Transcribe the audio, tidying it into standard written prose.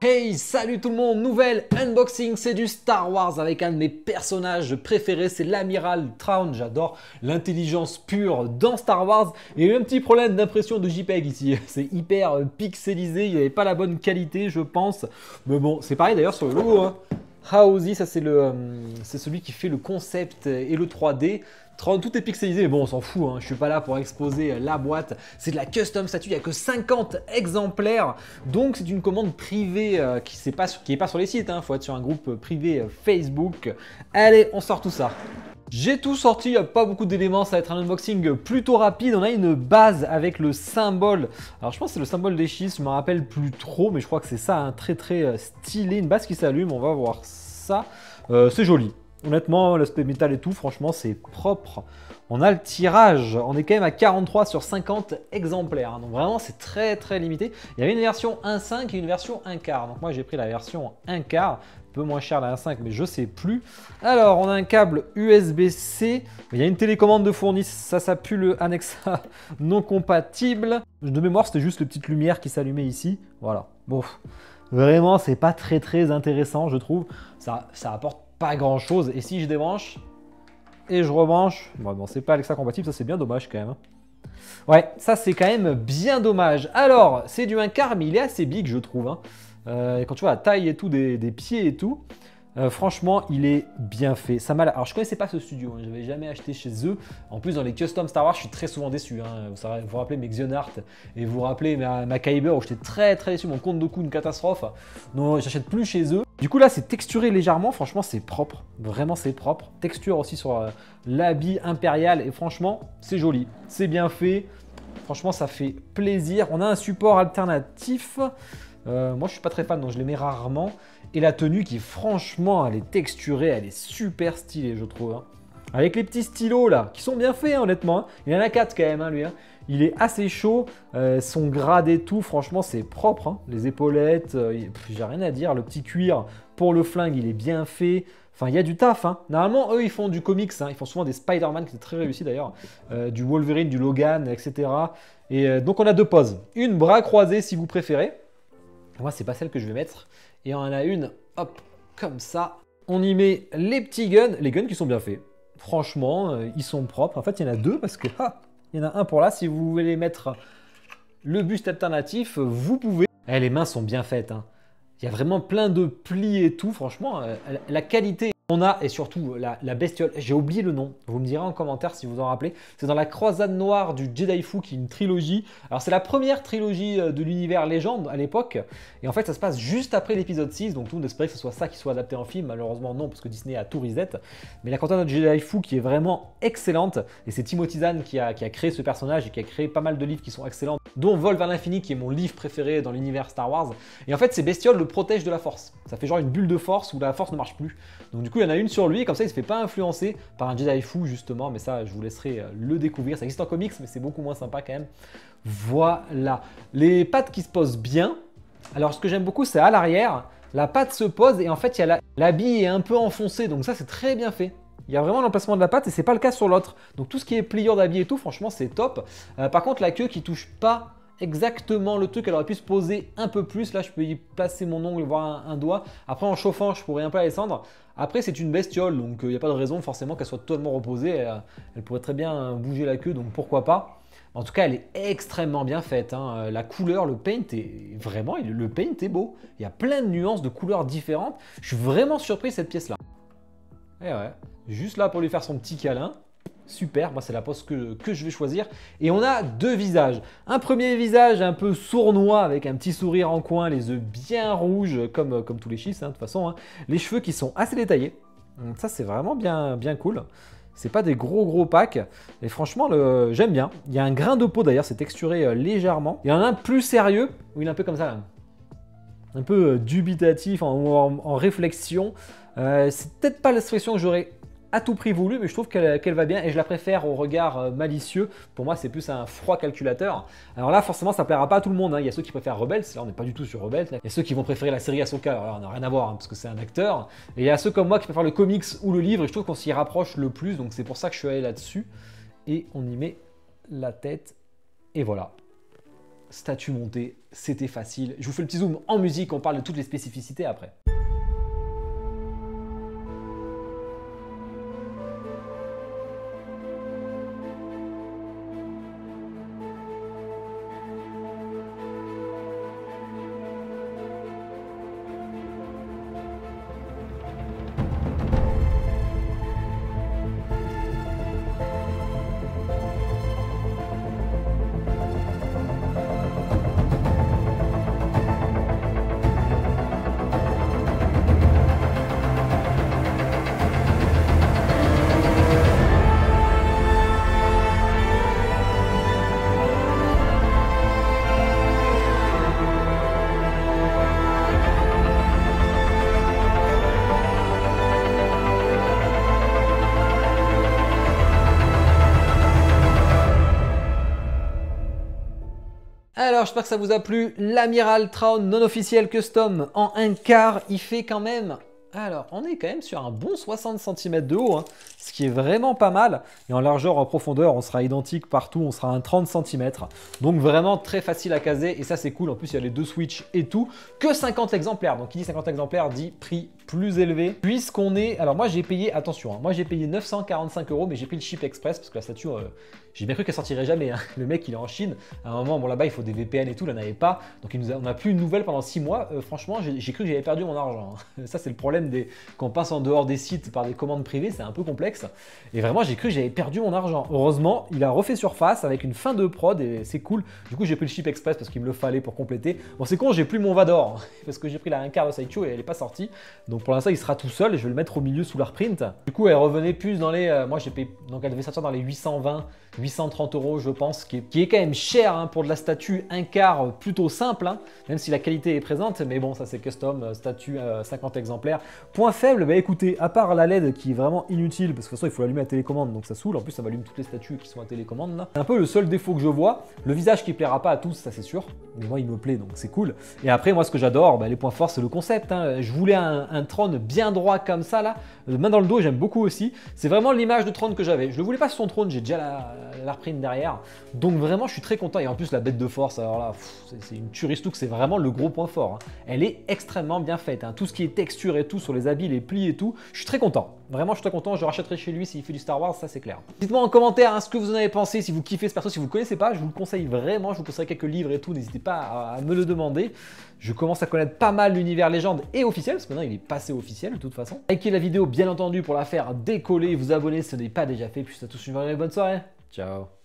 Hey, salut tout le monde, nouvelle unboxing, c'est du Star Wars avec un de mes personnages préférés, c'est l'amiral Thrawn. J'adore l'intelligence pure dans Star Wars. Et il y a eu un petit problème d'impression de JPEG ici, c'est hyper pixelisé, il n'y avait pas la bonne qualité je pense. Mais bon, c'est pareil d'ailleurs sur le logo, hein. Hausi, ça c'est celui qui fait le concept et le 3D. Tout est pixelisé, mais bon, on s'en fout, hein. Je suis pas là pour exposer la boîte. C'est de la custom statue, il n'y a que 50 exemplaires. Donc c'est une commande privée qui n'est pas sur les sites. Il faut être sur un groupe privé Facebook. Allez, on sort tout ça. J'ai tout sorti, il n'y a pas beaucoup d'éléments, ça va être un unboxing plutôt rapide. On a une base avec le symbole. Alors je pense que c'est le symbole des schistes, je ne me rappelle plus trop, mais je crois que c'est ça, hein, très stylé. Une base qui s'allume, on va voir ça. C'est joli. Honnêtement, l'aspect métal et tout, franchement, c'est propre. On a le tirage, on est quand même à 43 sur 50 exemplaires. Hein, donc vraiment, c'est très limité. Il y avait une version 1.5 et une version 1/4. Donc moi, j'ai pris la version 1/4. Un peu moins cher la 1.5, mais je sais plus. Alors, on a un câble USB-C. Il y a une télécommande de fourni. Ça pue le Alexa non compatible. De mémoire, c'était juste les petites lumières qui s'allumaient ici. Voilà. Bon, vraiment, c'est pas très intéressant, je trouve. Ça apporte pas grand chose. Et si je débranche et je rebranche, bon, c'est pas Alexa compatible, ça c'est bien dommage quand même. Ouais, ça c'est quand même bien dommage. Alors, c'est du 1/4, mais il est assez big, je trouve. Hein. Quand tu vois la taille et tout, des pieds et tout, franchement, il est bien fait. Alors, je connaissais pas ce studio, hein. Je n'avais jamais acheté chez eux. En plus, dans les custom Star Wars, je suis très souvent déçu. Hein. Vous vous rappelez mes Xionart et vous rappelez ma Kyber où j'étais très déçu. Mon compte Dooku, une catastrophe. Donc, j'achète plus chez eux. Du coup, là, c'est texturé légèrement. Franchement, c'est propre. Vraiment, c'est propre. Texture aussi sur l'habit impérial. Et franchement, c'est joli. C'est bien fait. Franchement, ça fait plaisir. On a un support alternatif. Moi, je suis pas très fan, donc je les mets rarement. Et la tenue qui, franchement, elle est texturée, elle est super stylée, je trouve. Hein. Avec les petits stylos, là, qui sont bien faits, hein, honnêtement. Hein. Il y en a 4 quand même, hein, lui. Hein. Il est assez chaud, son grade et tout, franchement, c'est propre. Hein. Les épaulettes, j'ai rien à dire. Le petit cuir pour le flingue, il est bien fait. Enfin, il y a du taf. Hein. Normalement, eux, ils font du comics. Hein. Ils font souvent des Spider-Man, qui sont très réussis d'ailleurs. Du Wolverine, du Logan, etc. Et donc, on a deux poses. Une bras croisés, si vous préférez. Moi, c'est pas celle que je vais mettre. Et on en a une, hop, comme ça. On y met les petits guns, les guns qui sont bien faits. Franchement, ils sont propres. En fait, il y en a deux parce que il y en a un pour là. Si vous voulez mettre le buste alternatif, vous pouvez. Eh, les mains sont bien faites. Hein. Il y a vraiment plein de plis et tout. Franchement, la qualité. On a, et surtout, la bestiole, j'ai oublié le nom, vous me direz en commentaire si vous en rappelez, c'est dans la croisade noire du Jedi Fu qui est une trilogie. Alors c'est la première trilogie de l'univers légende à l'époque, et en fait ça se passe juste après l'épisode 6, donc tout le monde espérait que ce soit ça qui soit adapté en film, malheureusement non, parce que Disney a tout reset. Mais la croisade de Jedi Fu qui est vraiment excellente, et c'est Timothy Zahn qui a créé ce personnage et qui a créé pas mal de livres qui sont excellents, dont Vol vers l'infini qui est mon livre préféré dans l'univers Star Wars. Et en fait ces bestioles le protègent de la force, ça fait genre une bulle de force où la force ne marche plus. Donc du coup il y en a une sur lui, comme ça il ne se fait pas influencer par un Jedi Fu justement, mais ça je vous laisserai le découvrir. Ça existe en comics, mais c'est beaucoup moins sympa quand même. Voilà, les pattes qui se posent bien. Alors ce que j'aime beaucoup, c'est à l'arrière, la patte se pose et en fait l'habit est un peu enfoncé, donc ça c'est très bien fait. Il y a vraiment l'emplacement de la patte et c'est pas le cas sur l'autre. Donc tout ce qui est pliure d'habit et tout, franchement c'est top. Par contre la queue qui touche pas exactement le truc, elle aurait pu se poser un peu plus. Là je peux y placer mon ongle, voire un doigt. Après en chauffant je pourrais un peu la descendre. Après c'est une bestiole, donc il n'y a pas de raison forcément qu'elle soit totalement reposée. Elle pourrait très bien bouger la queue, donc pourquoi pas. En tout cas elle est extrêmement bien faite. Hein. La couleur, le paint est vraiment, le paint est beau. Il y a plein de nuances de couleurs différentes. Je suis vraiment surpris de cette pièce là. Et ouais, juste là pour lui faire son petit câlin. Super, moi c'est la pose que je vais choisir. Et on a deux visages. Un premier visage un peu sournois avec un petit sourire en coin, les yeux bien rouges comme tous les schistes, hein, de toute façon. Hein. Les cheveux qui sont assez détaillés. Donc ça c'est vraiment bien cool. C'est pas des gros packs. Et franchement, j'aime bien. Il y a un grain de peau d'ailleurs, c'est texturé légèrement. Il y en a un plus sérieux, où il est un peu comme ça. Là. Un peu dubitatif, en réflexion. C'est peut-être pas l'expression que j'aurais à tout prix voulu, mais je trouve qu'elle va bien et je la préfère au regard malicieux. Pour moi, c'est plus un froid calculateur. Alors là, forcément, ça plaira pas à tout le monde. Hein. Il y a ceux qui préfèrent Rebels, là on n'est pas du tout sur Rebels. Il y a ceux qui vont préférer la série Ahsoka, alors là on n'a rien à voir hein, parce que c'est un acteur. Et il y a ceux comme moi qui préfèrent le comics ou le livre et je trouve qu'on s'y rapproche le plus, donc c'est pour ça que je suis allé là-dessus. Et on y met la tête et voilà. statue montée, c'était facile. Je vous fais le petit zoom en musique, on parle de toutes les spécificités après. Alors, j'espère que ça vous a plu. L'Amiral Thrawn non officiel custom en 1/4, il fait quand même... Alors, on est quand même sur un bon 60 cm de haut, hein, ce qui est vraiment pas mal. Et en largeur, en profondeur, on sera identique partout, on sera à un 30 cm. Donc vraiment très facile à caser et ça c'est cool. En plus, il y a les 2 switches et tout. Que 50 exemplaires. Donc qui dit 50 exemplaires dit prix plus élevé. Puisqu'on est... Alors moi j'ai payé, attention, hein, moi j'ai payé 945 €, mais j'ai pris le chip express parce que la statue... j'ai bien cru qu'elle sortirait jamais. Hein. Le mec, il est en Chine. À un moment, bon là-bas, il faut des VPN et tout. Là, n'avait pas. Donc, on n'a plus une nouvelle pendant 6 mois. Franchement, j'ai cru que j'avais perdu mon argent. Hein. Ça, c'est le problème quand on passe en dehors des sites par des commandes privées. C'est un peu complexe. Et vraiment, j'ai cru que j'avais perdu mon argent. Heureusement, il a refait surface avec une fin de prod et c'est cool. Du coup, j'ai pris le chip express parce qu'il me le fallait pour compléter. Bon, c'est con, j'ai plus mon Vador hein, parce que j'ai pris la 1/4 de Sideshow et elle n'est pas sortie. Donc, pour l'instant, il sera tout seul et je vais le mettre au milieu sous la reprint. Du coup, elle revenait plus dans les... moi, j'ai payé... Donc, elle devait sortir dans les 820, 830 € je pense, qui est quand même cher hein, pour de la statue 1/4 plutôt simple, hein, même si la qualité est présente, mais bon ça c'est custom, statue 50 exemplaires. Point faible, bah écoutez, à part la LED qui est vraiment inutile, parce que de toute façon il faut l'allumer à télécommande, donc ça saoule, en plus ça m'allume toutes les statues qui sont à télécommande là. C'est un peu le seul défaut que je vois, le visage qui plaira pas à tous, ça c'est sûr, mais moi il me plaît donc c'est cool. Et après moi ce que j'adore, bah, les points forts c'est le concept, hein. Je voulais un trône bien droit comme ça là, main dans le dos j'aime beaucoup aussi, c'est vraiment l'image de trône que j'avais, je le voulais pas sur son trône, j'ai déjà la reprint derrière, donc vraiment je suis très content. Et en plus la bête de force, alors là c'est une turistouk, c'est vraiment le gros point fort hein. Elle est extrêmement bien faite hein. Tout ce qui est texture et tout sur les habits, les plis et tout, je suis très content, vraiment je suis très content. Je rachèterai chez lui s'il fait du Star Wars, ça c'est clair. Dites-moi en commentaire hein, ce que vous en avez pensé, si vous kiffez ce perso, si vous le connaissez pas, je vous le conseille vraiment, je vous conseille quelques livres et tout, n'hésitez pas à me le demander. Je commence à connaître pas mal l'univers légende et officiel, parce que maintenant il est passé officiel de toute façon. Likez la vidéo bien entendu pour la faire décoller, vous abonner si ce n'est pas déjà fait, puis à tous une bonne soirée, ciao.